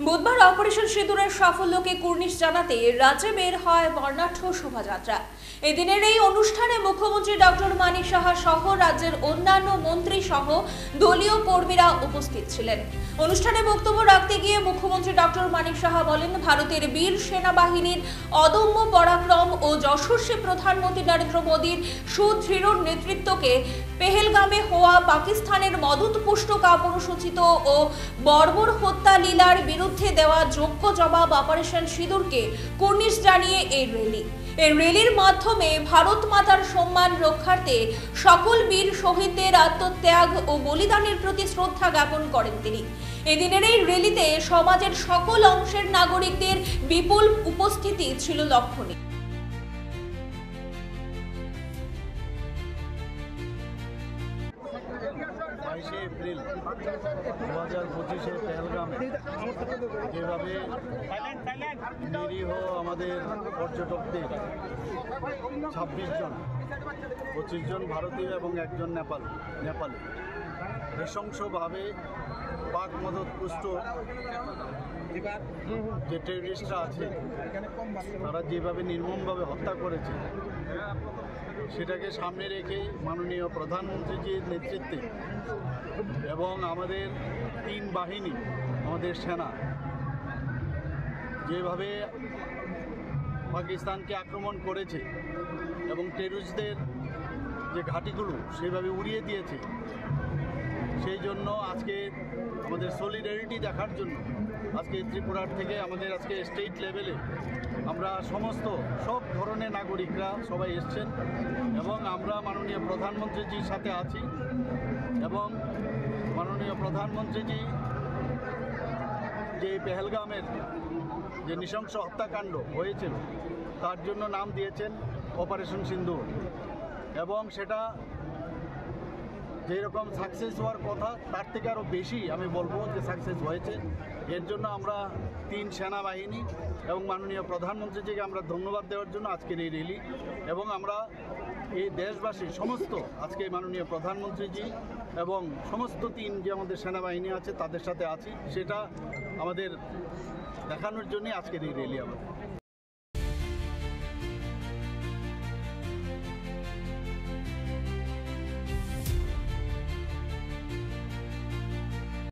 বুধবার অপারেশন সিঁদুরের সাফল্যকে কুর্নিশ জানাতে রাজ্যে বের হয় বর্ণাঢ্য শোভাযাত্রা। এদিনের এই অনুষ্ঠানে মুখ্যমন্ত্রী ডক্টর মানিক সাহা সহ রাজ্যের অন্যান্য মন্ত্রী সহ দলীয় কর্মীরা উপস্থিত ছিলেন। অনুষ্ঠানে বক্তব্য রাখতে গিয়ে মুখ্যমন্ত্রী ডক্টর মানিক সাহা বলেন, ভারতের বীর সেনাবাহিনীর অদম্য পরাক্রম ও যশস্বী প্রধানমন্ত্রী নরেন্দ্র মোদীর সুদৃঢ় নেতৃত্বকে পেহেলগামে হওয়া পাকিস্তানের মদতপুষ্ট কাপুরুষোচিত ও বর্বর হত্যা লীলার বিরুদ্ধে দেওয়া যোগ্য জবাব অপারেশন সিঁদুরকে কুর্নিশ জানিয়ে এই র্যালির মাধ্যমে ভারত মাতার সম্মান রক্ষার্থে সকল বীর শহীদদের আত্মত্যাগ ও বলিদানের প্রতি শ্রদ্ধা জ্ঞাপন করেন তিনি। এদিনের এই র্যালিতে সমাজের সকল অংশের নাগরিকদের বিপুল উপস্থিতি ছিল লক্ষণীয়। 22 এপ্রিল 2025 পেহেলগামে যেভাবে নিরীহ আমাদের পর্যটকদের 26 জন, 25 জন ভারতীয় এবং একজন নেপালি নৃশংসভাবে পাক মদতপুষ্ট যে টেররিস্টরা আছে তারা যেভাবে নির্মমভাবে হত্যা করেছে, সেটাকে সামনে রেখে মাননীয় প্রধানমন্ত্রীজির নেতৃত্বে এবং আমাদের 3 বাহিনী, আমাদের সেনা যেভাবে পাকিস্তানকে আক্রমণ করেছে এবং টেররিস্টদের যে ঘাঁটিগুলো সেভাবে উড়িয়ে দিয়েছে, সেই জন্য আজকে আমাদের সলিডারিটি দেখার জন্য আজকে ত্রিপুরার থেকে আমাদের আজকে স্টেট লেভেলে আমরা সব ধরনের নাগরিকরা সবাই এসছেন এবং আমরা মাননীয় প্রধানমন্ত্রীজির সাথে আছি এবং মাননীয় প্রধানমন্ত্রীজি যে পেহেলগামের যে নৃশংস হত্যাকাণ্ড হয়েছিল তার জন্য নাম দিয়েছেন অপারেশন সিন্দুর এবং সেটা যেরকম সাকসেস হওয়ার কথা তার থেকে আরও বেশি আমি বলবো যে সাকসেস হয়েছে। এর জন্য আমরা 3 সেনাবাহিনী এবং মাননীয় প্রধানমন্ত্রীজিকে আমরা ধন্যবাদ দেওয়ার জন্য আজকের এই র্যালি এবং আমরা এই দেশবাসী সমস্ত আজকে মাননীয় প্রধানমন্ত্রীজি এবং সমস্ত 3 যে আমাদের সেনাবাহিনী আছে তাদের সাথে আছি, সেটা আমাদের দেখানোর জন্যই আজকের এই র্যালি আমাদের।